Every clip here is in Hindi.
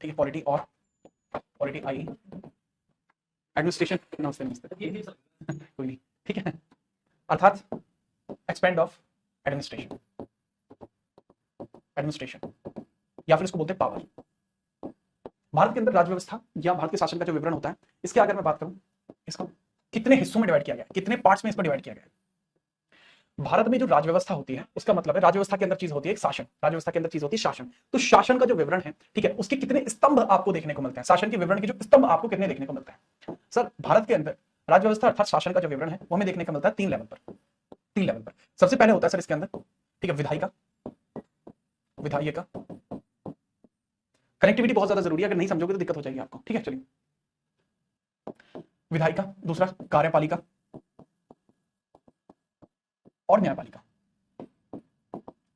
ठीक है, पॉलिटी और पॉलिटी आई, एडमिनिस्ट्रेशन, नमस्ते नमस्ते कोई नहीं, ठीक है, अर्थात एक्सपेंड ऑफ एडमिनिस्ट्रेशन, एडमिनिस्ट्रेशन या फिर इसको बोलते हैं पावर। भारत के अंदर राज्य व्यवस्था या भारत के शासन का जो विवरण होता है, इसके अगर मैं बात करूं, इसको कितने हिस्सों में डिवाइड किया गया है, कितने पार्ट्स में इसको डिवाइड किया गया है। भारत में जो राज्य व्यवस्था होती है उसका मतलब है राज्य व्यवस्था के अंदर चीज होती है एक शासन, राज्य व्यवस्था के अंदर चीज होती है शासन। तो शासन का जो विवरण है, ठीक है, उसके कितने स्तंभ आपको देखने को मिलते हैं, शासन के विवरण के जो स्तंभ आपको कितने देखने को मिलते हैं। सर भारत के अंदर राज्य व्यवस्था अर्थात शासन का जो विवरण है वो हमें देखने को मिलता है 3 लेवल पर, 3 लेवल पर। सबसे पहले होता है सर इसके अंदर, ठीक है, विधायिका, विधायिका, कनेक्टिविटी बहुत ज्यादा जरूरी है, अगर नहीं समझोगे तो दिक्कत हो जाएगी आपको, ठीक है। चलिए, विधायिका, दूसरा कार्यपालिका और न्यायपालिका,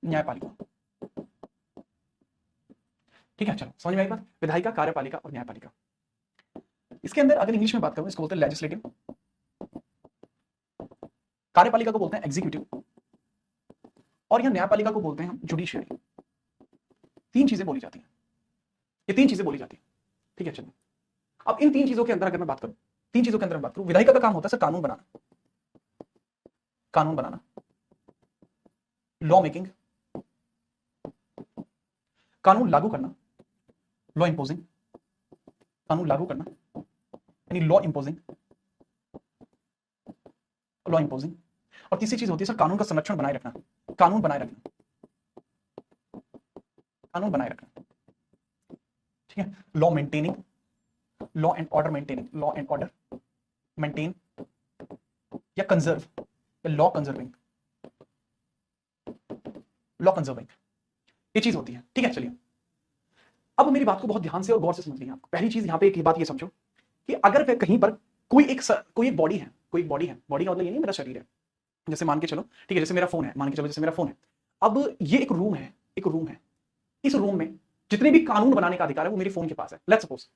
न्यायपालिका, ठीक है। चलो समझ में आई बात, विधायिका, कार्यपालिका और न्यायपालिका। इसके अंदर अगर इंग्लिश में बात करूं, इसको बोलते हैं लेजिस्लेटिव, कार्यपालिका को बोलते हैं एग्जीक्यूटिव और यह न्यायपालिका को बोलते हैं हम जुडिशियरी। 3 चीजें बोली जाती हैं, ये 3 चीजें बोली जाती हैं, ठीक है। चलिए, अब इन 3 चीजों के अंदर अगर मैं बात करूं, 3 चीजों के अंदर मैं बात करूं, विधायिका का काम होता है सर कानून बनाना, कानून बनाना, लॉ मेकिंग, कानून लागू करना, लॉ इंपोजिंग, कानून लागू करना यानी लॉ इंपोजिंग, लॉ इंपोजिंग। और तीसरी चीज होती है सर कानून का संरक्षण बनाए रखना, कानून बनाए रखना, कानून बनाए रखना, ठीक है। Law maintaining, law and order maintaining, law and order maintain या कंजर्व, या लॉ कंजर्विंग, लॉ कंजर्विंग, ये चीज होती है, ठीक है। चलिए, अब मेरी बात को बहुत ध्यान से और गौर से समझिए। आप पहली चीज यहां पे एक बात ये समझो कि अगर कहीं पर कोई एक बॉडी है, कोई एक बॉडी है, बॉडी का मतलब ये नहीं मेरा शरीर है, जैसे मान के चलो, ठीक है, जैसे मेरा फोन है, मान के चलो जैसे मेरा फोन है। अब ये एक रूम है, एक रूम है, इस रूम में जितने भी कानून बनाने का अधिकार है वो मेरे फोन के पास है। लेट्स सपोज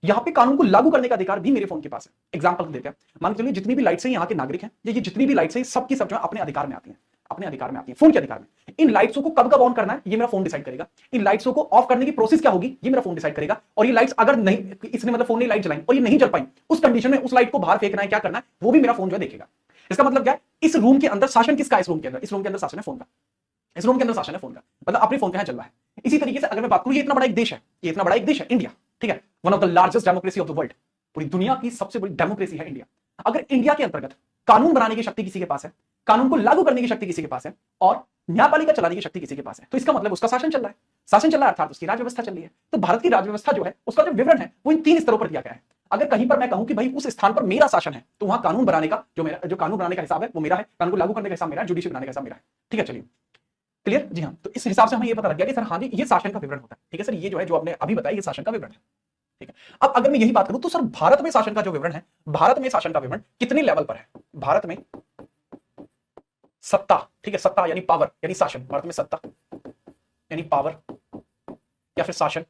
यहाँ पे कानून को लागू करने का अधिकार भी मेरे फोन के पास है। एग्जांपल देते हैं, मान के चलिए जितनी भी लाइट्स हैं यहाँ के नागरिक हैं, ये जितनी भी लाइट्स हैं सबकी सब जो है अपने अधिकार में आती हैं, अपने अधिकार में आती है, फोन के अधिकार में। इन लाइट्सों को कब कब ऑन करना है ये मेरा फोन डिसाइड करेगा, इन लाइट्सों को ऑफ करने की प्रोसेस क्या होगी ये मेरा फोन डिसाइड करेगा। और ये लाइट्स अगर नहीं, इसने मतलब फोन ने लाइट जलाई और ये नहीं जल पाई, उस कंडीशन में उस लाइट को बाहर फेंकना है, क्या करना है वो भी मेरा फोन जो है देखेगा। इसका मतलब क्या है, इस रूम के अंदर शासन किसका है, इस रूम के अंदर, इस रूम के अंदर शासन है फोन का, इस रूम के अंदर शासन है फोन का, मतलब अपने फोन का है चल रहा है। इसी तरीके से अगर मैं बात करूं, ये इतना बड़ा एक देश है, ये इतना बड़ा एक देश है इंडिया, ठीक है, one of the largest democracy of the world, पूरी दुनिया की सबसे बड़ी डेमोक्रेसी है इंडिया। अगर इंडिया के अंतर्गत कानून बनाने की शक्ति किसी के पास है, कानून को लागू करने की शक्ति किसी के पास है और न्यायपालिका चलाने की शक्ति किसी के पास है, तो इसका मतलब उसका शासन चल रहा है, शासन चल रहा है अर्थात उसकी राज्य व्यवस्था चल रही है। तो भारत की राज्य व्यवस्था जो है उसका जो विवरण है वो इन 3 स्तरों पर दिया गया है। अगर कहीं पर मैं कहूं कि भाई उस स्थान पर मेरा शासन है, तो वहां कानून बनाने का जो कानून बनाने का हिसाब है वो मेरा है, कानून को लागू करने का हिसाब मेरा है, जुडिशियल बनाने का हिसाब मेरा है, ठीक है। चलिए, क्लियर, जी हाँ। तो इस हिसाब से हमें ये पता लग गया कि सर हाँ जी ये शासन का विवरण होता है, ठीक है सर, ये जो है जो आपने अभी बताया ये शासन का विवरण है, ठीक है। अब अगर मैं यही बात करूं तो सर भारत में शासन का जो विवरण है, भारत में शासन का विवरण कितने लेवल पर है। भारत में सत्ता, ठीक है, सत्ता यानी पावर यानी शासन, भारत में सत्ता यानी पावर या फिर शासन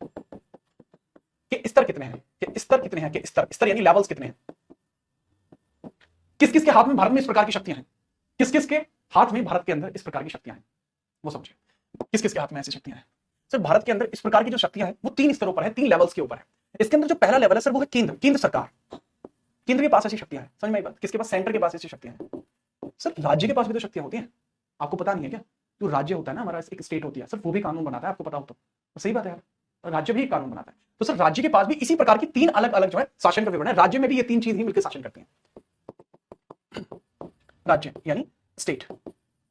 के स्तर कितने हैं, के स्तर कितने हैं, के स्तर, स्तर यानी लेवल्स कितने हैं, किस किस के हाथ में भारत में इस प्रकार की शक्तियां हैं, किस किस के हाथ में भारत के अंदर इस प्रकार की शक्तियां हैं, वो समझिए, किस किस के हाथ में ऐसी शक्तियां हैं। सर भारत के अंदर इस प्रकार की जो शक्तियां हैं वो 3 स्तरों पर है, 3 लेवल्स के ऊपर है। इसके अंदर जो पहला लेवल है सर वो है केंद्र, केंद्र सरकार, केंद्र के पास ऐसी शक्तियां हैं, समझ में आई बात, किसके पास, सेंटर के पास ऐसी शक्तियां हैं। सर राज्य के पास भी तो शक्तियां होती हैं, आपको पता नहीं है क्या, जो राज्य होता है ना हमारा, एक स्टेट होती है सर, वो भी कानून बनाता है, आपको पता हो तो सही बात है यार, राज्य भी कानून बनाता है। तो सर राज्य के पास भी इसी प्रकार की 3 अलग अलग जो है शासन का विवरण है, राज्य में भी ये 3 चीज ही मिलकर शासन करती हैं, राज्य यानी स्टेट।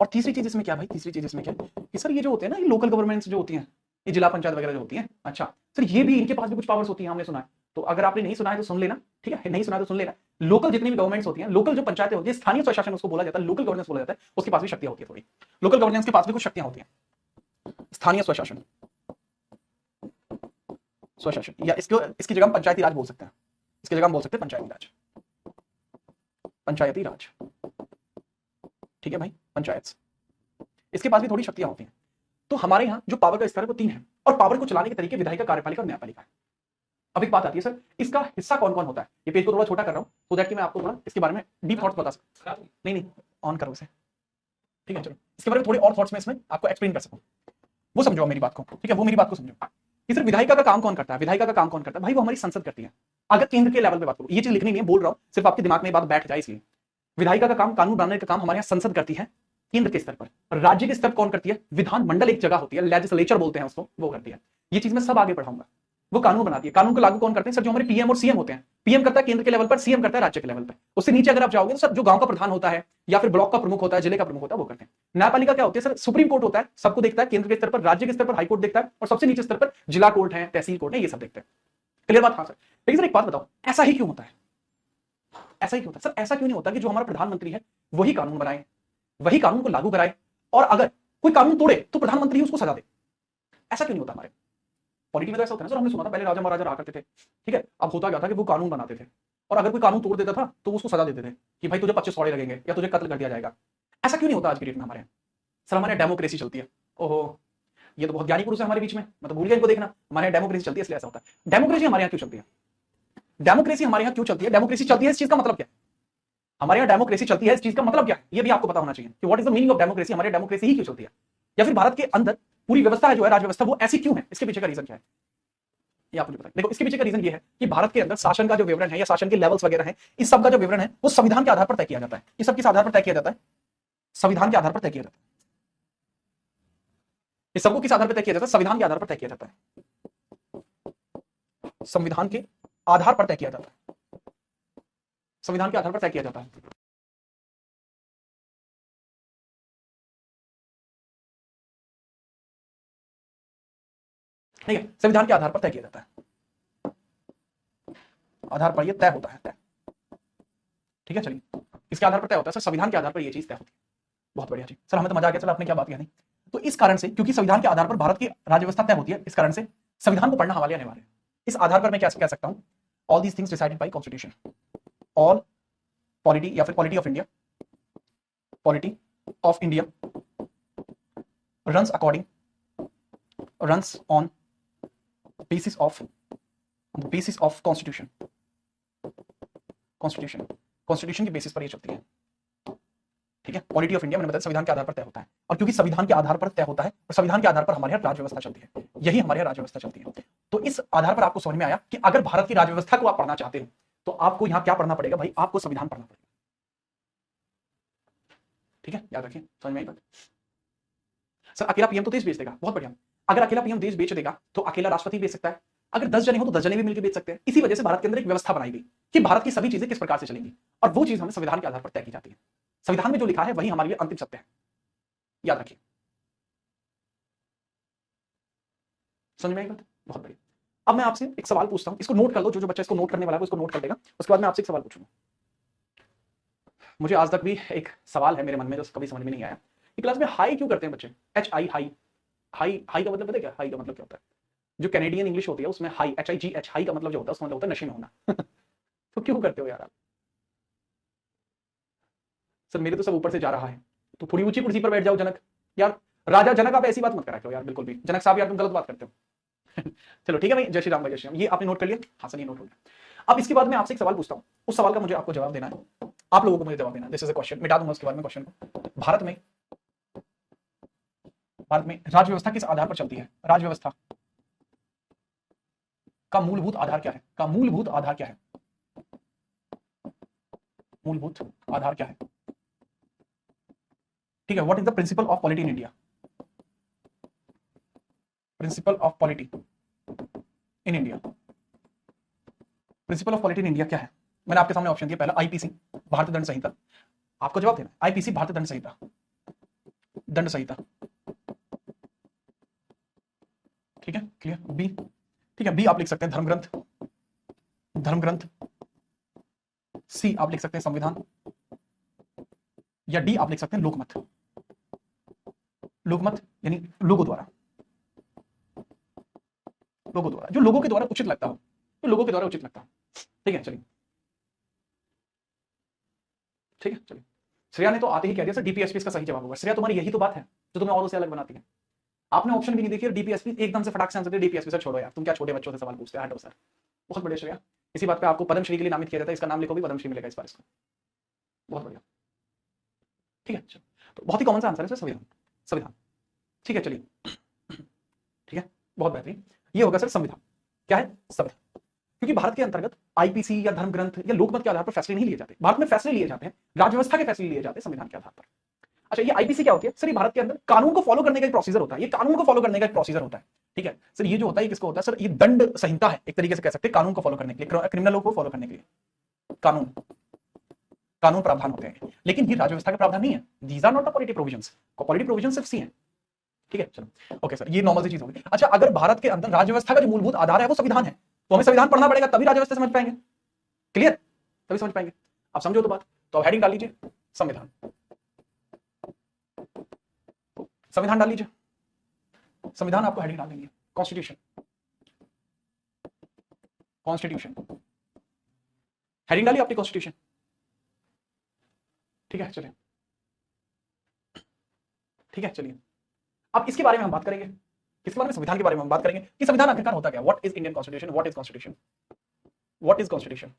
और तीसरी चीज इसमें क्या भाई, तीसरी चीज इसमें क्या कि सर ये जो होते हैं ना, ये लोकल गवर्नमेंट्स जो होती हैं, ये जिला पंचायत वगैरह जो होती हैं, अच्छा सर ये भी इनके पास भी कुछ पावर्स होती हैं, हमने सुना है। तो अगर आपने नहीं सुना है तो सुन लेना, ठीक है, नहीं सुना तो सुन लेना। लोकल जितनी भी गवर्नमेंट्स होती हैं, लोकल जो पंचायतें होती हैं, स्थानीय स्वशासन उसको बोला जाता है, लोकल गवर्नेंस बोला जाता है, उसके पास भी शक्तियां होती है थोड़ी, लोकल गवर्नेंस के पास भी कुछ शक्तियां होती हैं। स्थानीय स्वशासन, स्वशासन या इसकी जगह हम पंचायती राज बोल सकते हैं, इसकी जगह हम बोल सकते हैं पंचायती राज, पंचायती राज, ठीक है भाई, पंचायत, इसके पास भी थोड़ी शक्तियां होती हैं। तो हमारे यहाँ जो पावर का स्तर है वो 3 है, और पावर को चलाने के तरीके विधायिका, कार्यपालिका और न्यायपालिका है। अब एक बात आती है सर, इसका हिस्सा कौन कौन होता है। ये पेज को थोड़ा छोटा कर रहा हूं तो दैट कि मैं आपको थोड़ा इसके बारे में डीप थॉट्स बता सकूं। नहीं नहीं, ऑन करो इसे, ठीक है, चलो इसके बारे में थोड़े और थॉट्स में इसमें आपको एक्सप्लेन कर सकूं, वो समझो मेरी बात को, ठीक है, वो मेरी बात को समझो। कि सिर्फ विधायिका का काम कौन करता है, विधायिका का काम कौन करता है, भाई वो हमारी संसद करती है। अगर केंद्र के लेवल पे बात करूं, ये चीज लिखनी नहीं है, बोल रहा हूं सिर्फ आपके दिमाग में ये बात बैठ जाए इसलिए। विधायिका का काम, कानून बनाने का काम हमारे यहाँ संसद करती है केंद्र के स्तर पर। राज्य के स्तर पर कौन करती है, विधानमंडल एक जगह होती है, लेजिस्लेचर बोलते हैं उसको, वो करती है। ये चीज मैं सब आगे पढ़ाऊंगा। वो कानून बनाती है, कानून को लागू कौन करते हैं सर, जो हमारे पीएम और सीएम होते हैं। पीएम करता है केंद्र के लेवल पर, सीएम करता है राज्य के लेवल पर। उससे नीचे अगर आप जाओगे तो सर जो गांव का प्रधान होता है या फिर ब्लॉक का प्रमुख होता है, जिले का प्रमुख होता है, वो करते हैं। न्यायपालिका क्या होती है सर, सुप्रीम कोर्ट होता है, सबको देखता है, केंद्र के स्तर पर, राज्य के स्तर पर हाई कोर्ट देखता है, और सबसे नीचे स्तर पर जिला कोर्ट है, तहसील कोर्ट है, ये सब देखते हैं। क्लियर बात? हाँ सर। लेकिन सर एक बात बताओ, ऐसा ही क्यों होता है, ऐसा ही क्यों होता है सर? ऐसा क्यों नहीं होता कि जो हमारा प्रधानमंत्री है वही कानून बनाए, वही कानून को लागू कराए, और अगर कोई कानून तोड़े तो प्रधानमंत्री ही उसको सजा दे? ऐसा क्यों नहीं होता हमारे पॉलिटी में? तो ऐसा होता है ना सर, हमने सुना था पहले राजा महाराजा रहा करते थे, ठीक है, अब होता क्या था कि वो कानून बनाते थे, और अगर कोई कानून तोड़ देता था तो उसको सजा देते थे कि भाई तुझे 25 सौड़े लगेंगे या तुझे कत्ल कर दिया जाएगा। ऐसा क्यों नहीं होता आज की डेट में हमारे यहाँ? सर हमारे डेमोक्रेसी चलती है। ओहो, ये तो बहुत ज्ञानी पुरुष है हमारे बीच में, मैं तो भूल गया इनको देखना। हमारे यहाँ डेमोक्रेसी चलती है इसलिए ऐसा होता है। डेमोक्रेसी हमारे यहाँ क्यों चलती है? डेमोक्रेसी हमारे यहाँ क्यों चलती है? डेमोक्रेसी चलती है, इस चीज का मतलब क्या है? हमारे यहाँ डेमोक्रेसी चलती है, इस चीज का मतलब क्या है, ये भी आपको पता होना चाहिए कि what is the meaning of democracy. हमारे डेमोक्रेसी ही क्यों चलती है, या फिर भारत के अंदर पूरी व्यवस्था है जो है, राज व्यवस्था, वो ऐसी क्यों है? इसके पीछे का रीजन क्या है, ये आप मुझे बताइए। देखो, इसके पीछे का रीजन ये है कि भारत के अंदर शासन का जो विवरण है या शासन के लेवल्स वगैरह है, इस सब का जो विवरण है वो संविधान के आधार पर तय किया जाता है। इस सब किस आधार पर तय किया जाता है? संविधान के आधार पर तय किया जाता है। इस सबको किस आधार पर तय किया जाता है? संविधान के आधार पर तय किया जाता है। संविधान के आधार पर तय किया जाता है। संविधान के आधार पर तय किया जाता है। ठीक है, संविधान के आधार पर तय किया जाता है, आधार पर यह तय होता है, तय। ठीक है, चलिए, इसके आधार पर तय होता है सर, संविधान के आधार पर यह चीज तय होती है। बहुत बढ़िया जी सर, हमें तो मजा आ गया। चलो, आपने क्या बात किया नहीं, तो इस कारण से, क्योंकि संविधान के आधार पर भारत की राज्य व्यवस्था तय होती है, इस कारण से संविधान को पढ़ना हमारे अनिवार्य है। इस आधार पर मैं क्या कह सकता हूं, all these things decided by constitution, all polity या फिर polity of India, polity of India runs on basis of constitution के बेसिस पर ये चलती है। ठीक है, पॉलिटी ऑफ इंडिया मैंने बताया संविधान के आधार पर तय होता है, और क्योंकि संविधान के आधार पर तय होता है और संविधान के आधार पर हमारे यहाँ राज्य व्यवस्था चलती है, यही हमारे यहाँ राज्य व्यवस्था चलती है। तो इस आधार पर आपको समझ में आया कि अगर भारत की राज्य व्यवस्था को आप पढ़ना चाहते हो तो आपको यहाँ क्या पढ़ना पड़ेगा भाई, आपको संविधान पढ़ना पड़ेगा। ठीक है, याद रखिए, समझ में आई बात? सर अकेला पीएम तो देश बेच देगा, बहुत बढ़िया। अगर अकेला पीएम देश बेच देगा तो अकेला राष्ट्रपति बेच सकता है, अगर 10 जने हो तो 10 जने भी मिलकर बेच सकते हैं। इसी वजह से भारत के अंदर एक व्यवस्था बनाई गई कि भारत की सभी चीजें किस प्रकार से चलेंगी, और वो चीज हमें संविधान के आधार पर तय की जाती है। संविधान में जो लिखा है वही हमारे लिए अंतिम सत्य है, याद रखिए। समझ में आई बात? बहुत बढ़िया। अब मैं आपसे एक सवाल पूछता हूं, इसको नोट कर लो, जो बच्चा इसको नोट करने वाला है वो इसको नोट कर लेगा। उसके बाद मैं आपसे एक सवाल पूछूंगा। मुझे आज तक भी एक सवाल है मेरे मन में जो कभी समझ में नहीं आया कि क्लास में हाई क्यों करते हैं बच्चे, HI, हाई। हाई हाई का मतलब पता है क्या? हाई का मतलब क्या होता है? जो कैनेडियन इंग्लिश होती है उसमें हाई, HIGH, हाई का मतलब जो होता है उसका मतलब होता है नशे में होना। तो क्यों करते हो यार आप? सर मेरे तो सब ऊपर से जा रहा है, तो थोड़ी ऊंची कुर्सी पर बैठ जाओ जनक। यार राजा जनक, आप ऐसी बात मत करा करो यार, बिल्कुल भी। जनक साहब यार तुम गलत बात करते हो। चलो ठीक है भाई, जय श्री राम भाई, जय श्री राम। ये आपने नोट कर लिया? हाँ सर, ये नोट हो गया। अब इसके बाद मैं आपसे एक सवाल पूछता हूँ, उस सवाल का मुझे आपको जवाब देना है, आप लोगों को मुझे जवाब देना है। दिस इज अ क्वेश्चन, मिटा दूंगा उसके बाद में क्वेश्चन को। भारत में राज्य व्यवस्था किस आधार पर चलती है? राज्य व्यवस्था का मूलभूत आधार क्या है? का मूलभूत आधार क्या है? मूलभूत आधार क्या है? ठीक है, what is the principle of polity in India? Principle of polity in India, principle of polity in India क्या है? मैंने आपके सामने ऑप्शन दिया, पहला आईपीसी, भारतीय दंड संहिता। आपको जवाब देना, आईपीसी भारतीय दंड संहिता, दंड संहिता। ठीक है, क्लियर? बी, ठीक है, बी आप लिख सकते हैं धर्मग्रंथ, धर्मग्रंथ। सी आप लिख सकते हैं संविधान, या डी आप लिख सकते हैं लोकमत। लोकमत यानी लोगों द्वारा, लोगों द्वारा, जो लोगों के द्वारा उचित लगता हो, जो लोगों के द्वारा उचित लगता हो। ठीक है, चलिए, ठीक है, चलिए। श्रेया ने तो आते ही कह दिया सर डीपीएसपी इसका सही जवाब होगा। श्रेया, तुम्हारी यही तो बात है जो तुम्हें और से अलग बनाती है। आपने ऑप्शन भी नहीं देखी और डीपीएसपी एकदम से फटाक से आंसर दिया। डीपीएसपी सर छोड़ो यार, तुम क्या छोटे बच्चों से सवाल पूछते हैं, हटो सर। बहुत बढ़िया श्रेया, इसी बात पे आपको पद्मश्री के लिए नामित किया जाता है, इसका नाम लिखो भी, पद्मश्री मिलेगा इस बार इसको। बहुत बढ़िया, ठीक है, चलो। तो बहुत ही कॉमन सा आंसर है सर, संविधान, संविधान। ठीक है, चलिए, ठीक है, बहुत बेहतरीन। ये होगा सर संविधान। क्या है? संविधान। क्योंकि भारत के अंतर्गत आईपीसी या धर्म ग्रंथ या लोकमत के आधार पर फैसले नहीं लिए जाते। भारत में फैसले लिए जाते हैं, राज्य व्यवस्था के फैसले लिए जाते हैं संविधान के आधार पर। अच्छा, ये आईपीसी क्या होती है सर? ये भारत के अंदर कानून को फॉलो करने का एक प्रोसीजर होता है। ये कानून को फॉलो करने का एक प्रोसीजर होता है, ठीक है सर। ये जो होता है किसको होता है सर? ये दंड संहिता है, एक तरीके से कह सकते हैं, कानून को फॉलो करने के लिए, क्रिमिनल लॉ को फॉलो करने के लिए कानून प्रावधान होते हैं। लेकिन ये राज्य व्यवस्था के प्रावधान नहीं है। These are not the polity provisions. Polity provisions सिर्फ सी हैं, ठीक है। चलो ओके सर, ये नॉर्मल सी चीज होगी। अच्छा, अगर भारत के अंदर राज्य व्यवस्था का जो मूलभूत आधार है वो संविधान है, तो हमें संविधान पढ़ना पड़ेगा, तभी राज्य व्यवस्था समझ पाएंगे। क्लियर? तभी समझ पाएंगे। आप समझो तो बात। तो अब हेडिंग डाल लीजिए संविधान। संविधान डाल लीजिए। संविधान आपको हेडिंग डाल देंगे कॉन्स्टिट्यूशन। कॉन्स्टिट्यूशन हेडिंग डाली आपकी कॉन्स्टिट्यूशन, ठीक है। चलिए, ठीक है, चलिए अब इसके बारे में हम बात करेंगे। किसके बारे में? संविधान के बारे में हम बात करेंगे कि संविधान आखिरकार होता क्या। What is Indian constitution? What is constitution? What is constitution?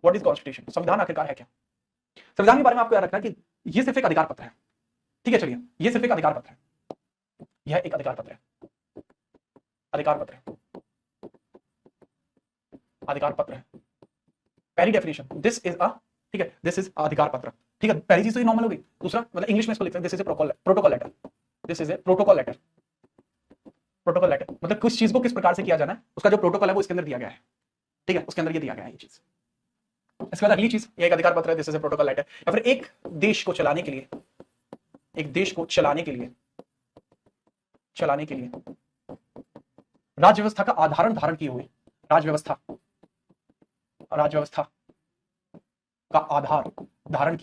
What is constitution? संविधान आखिरकार है क्या? संविधान के बारे में आपको याद रखना है कि यह सिर्फ एक अधिकार पत्र है, ठीक है। चलिए, यह सिर्फ एक अधिकार पत्र है। यह एक अधिकार पत्र है। अधिकार पत्र है। अधिकार पत्र है। पहली डेफिनेशन, दिस इज अ, ठीक है, दिस इज अधिकार पत्र, ठीक है। पहली चीज तो ये नॉर्मल हो गई। दूसरा, मतलब इंग्लिश में इसको लिखते हैं, this is a protocol letter. This is a protocol letter. Protocol letter मतलब किस चीज को किस प्रकार से किया जाना है, उसका जो प्रोटोकॉल है वो इसके अंदर दिया गया है, ठीक है। उसके अंदर ये दिया गया है ये चीज। इसके बाद अगली चीज, ये एक अधिकार पत्र है, this is a protocol letter. या फिर एक देश को चलाने के लिए, एक देश को चलाने के लिए राज्य व्यवस्था का आधारण धारण किए हुए, राज्य व्यवस्था का आधार धारण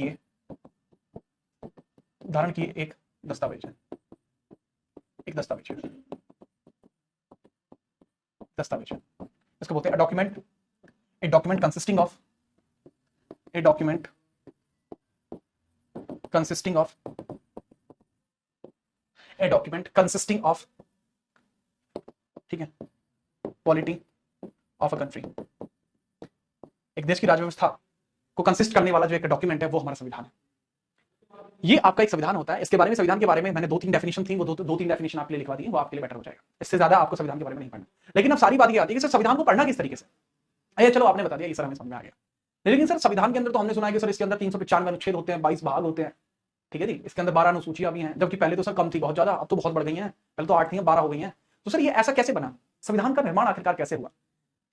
किए एक दस्तावेज है। एक दस्तावेज है। दस्तावेज है, इसको बोलते हैं document. A document consisting of, a document consisting of, a document consisting of, ठीक है, पॉलिटी ऑफ अ कंट्री। एक देश की राज्य व्यवस्था को कंसिस्ट करने वाला जो एक डॉक्यूमेंट है वो हमारा संविधान है। ये आपका एक संविधान होता है। इसके बारे में, संविधान के बारे में मैंने दो तीन डेफिनेशन थी, वो दो तीन डेफिनेशन आपके लिए लिखवा दी, वो आपके लिए बेटर हो जाएगा। इससे ज्यादा आपको संविधान के बारे में नहीं पढ़ना। लेकिन अब सारी बात ये आती है कि सर संविधान को पढ़ना किस तरीके से। अरे चलो, आपने बता दिया, ये सर हमें समझ में आ गया। लेकिन सर संविधान के अंदर तो हमने सुना है कि सर इसके अंदर 395 अनुच्छेद होते हैं, 22 भाग होते हैं, ठीक है जी। इसके अंदर 12 अनुसूचियां भी हैं, जबकि पहले तो सर कम थी बहुत ज्यादा, अब तो बहुत बढ़ गई हैं। पहले तो 8 थी, 12 हो गई हैं। तो सर ये ऐसा कैसे बना? संविधान का निर्माण आखिरकार कैसे हुआ?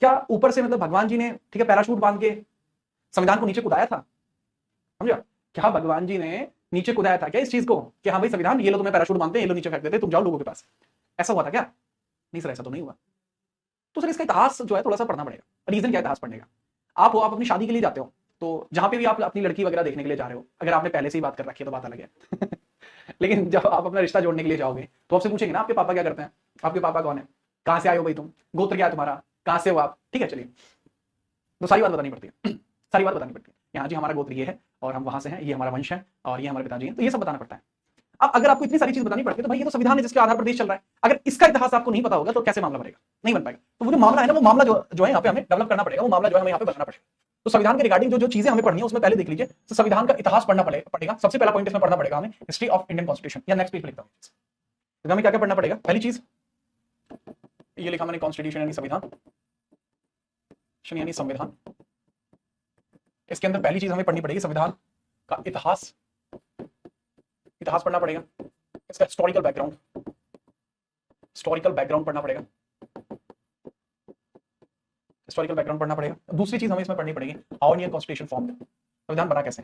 क्या ऊपर से मतलब भगवान जी ने, ठीक है, पैराशूट बांध के संविधान को नीचे कुदाया था? समझा? क्या भगवान जी ने नीचे कुदाया था क्या इस चीज को कि हाँ भाई संविधान, ये लो तुम्हें पैराशूट बांधते हैं, ये लो नीचे फेंक देते, तुम जाओ लोगों के पास? ऐसा हुआ था क्या? नहीं सर, ऐसा तो नहीं हुआ। तो सर इसका इतिहास जो है थोड़ा सा पढ़ना पड़ेगा। रीजन क्या है इतिहास पढ़ने का? आप अपनी शादी के लिए जाते हो, तो जहां पे भी आप अपनी लड़की वगैरह देखने के लिए जा रहे हो, अगर आपने पहले से ही बात कर रखी है तो बात अलग है लेकिन जब आप अपना रिश्ता जोड़ने के लिए जाओगे तो आपसे पूछेंगे ना, आपके पापा क्या करते हैं, आपके पापा कौन है, कहां से आए हो भाई तुम, गोत्र क्या है तुम्हारा, कहां से हो आप, ठीक है। चलिए, तो सारी बात बतानी पड़ती है सारी बात बतानी पड़ती है। यहाँ जी हमारा गोत्र ये है और हम वहां से हैं, ये हमारा वंश है और ये हमारे पिताजी हैं, तो ये सब बताना पड़ता है। अब अगर आपको इतनी सारी चीज बतानी पड़ती है तो भाई ये तो संविधान है जिसके आधार पर देश चल रहा है। अगर इसका इतिहास आपको नहीं पता होगा तो कैसे मामला बनेगा? नहीं बन पाएगा। तो वो जो मामला है ना, वो मामला जो है यहाँ पे हमें डेवलप करना पड़ेगा, वो मामला जो है हमें यहाँ पे बनाना पड़ेगा। तो संविधान के रिगार्डिंग जो चीजें हमें पढ़नी है उसमें पहले देख लीजिए, तो संविधान का इतिहास पढ़ना पड़ेगा। सबसे पहला पॉइंट इसमें पढ़ना पड़ेगा हमें, हिस्ट्री ऑफ इंडियन कॉन्स्टिट्यूशन, या नेक्स्ट पेज पे लिखता हूँ। तो हमें क्या क्या पढ़ना पड़ेगा? पहली चीज ये लिखा मैंने, कॉन्स्टिट्यूशन यानी संविधान, यानी संविधान। इसके अंदर पहली चीज हमें पढ़नी पड़ेगी संविधान का इतिहास। इतिहास पढ़ना पड़ेगा, इसका हिस्टोरिकल बैकग्राउंड पढ़ना पड़ेगा। हिस्टोरिकल बैकग्राउंड पढ़ना पड़ेगा। दूसरी चीज हमें इसमें पढ़नी पड़ेगी, हाउ इंडियन कॉन्स्टिट्यूशन फॉर्म्ड, संविधान बना कैसे,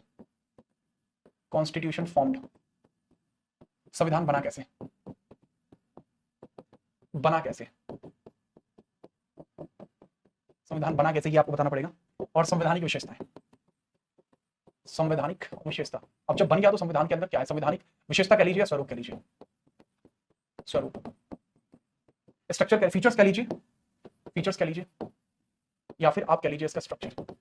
कॉन्स्टिट्यूशन फॉर्म्ड, संविधान बना कैसे, संविधान बना कैसे, ये आपको बताना पड़ेगा। और संवैधानिक विशेषताएं, संवैधानिक विशेषता। अब जब बन गया तो संविधान के अंदर क्या है, संवैधानिक विशेषता कह लीजिए या स्वरूप कह लीजिए, स्वरूप, स्ट्रक्चर, फीचर्स कह लीजिए, या फिर आप कह लीजिए इसका स्ट्रक्चर।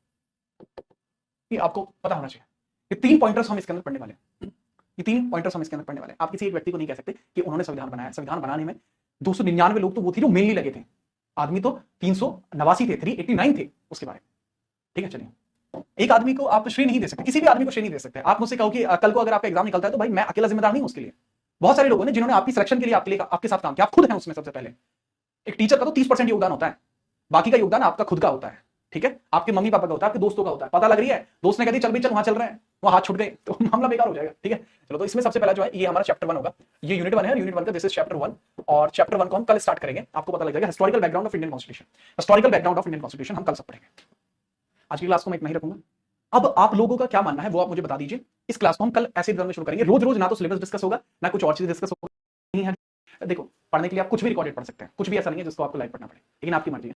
ये आपको पता होना चाहिए। ये 3 पॉइंटर्स हम इसके अंदर पढ़ने वाले हैं। ये 3 पॉइंटर्स हम इसके अंदर पढ़ने वाले हैं। आप किसी एक व्यक्ति को नहीं कह सकते कि उन्होंने संविधान बनाया। संविधान बनाने में 299 लोग तो वो थे जो मेनली लगे थे, आदमी तो 389 थे, 389 थे उसके बारे में, ठीक है। चलिए, एक आदमी को आप श्रेय नहीं दे सकते, किसी भी आदमी को श्रेय नहीं दे सकते। आप मुझसे कहो कि कल को अगर आपका एग्जाम निकलता है तो भाई मैं अकेला जिम्मेदार नहीं हूं उसके लिए, बहुत सारे लोगों ने जिन्होंने आपकी सिलेक्शन के लिए आपके साथ काम किया, आप खुद हैं उसमें सबसे पहले। एक टीचर का तो 30% योगदान होता है, बाकी का योगदान आपका खुद का होता है, ठीक है, आपके मम्मी पापा का होता है, आपके दोस्तों का होता है। पता लग रही है, दोस्त ने कह दी चल भाई चल वहां चल रहे हैं, वो हाथ छूट गए तो मामला बेकार हो जाएगा, ठीक है। चलो, तो इसमें सबसे पहला जो है ये हमारा चैप्टर 1 होगा, ये यूनिट 1 है, यूनिट 1 का दिस इज चैप्टर 1, और चैप्टर 1 को हम कल स्टार्ट करेंगे, आपको पता लग जाएगा historical background of Indian constitution. Historical background of Indian constitution हम कल सब पढ़ेंगे। आज की क्लास को मैं इतना ही रखूंगा। अब आप लोगों का क्या मानना है वो आप मुझे बता दीजिए। इस क्लास को हम कल ऐसे में शुरू करेंगे, रोज रोज ना तो सिलेबस डिस्कस होगा ना कुछ और चीज डिस्कस होगा, नहीं है। देखो, पढ़ने के लिए आप कुछ भी रिकॉर्डेड पढ़ सकते हैं, कुछ भी ऐसा नहीं है जिसको आपको लाइव पढ़ना पड़े, लेकिन आपकी मर्जी है।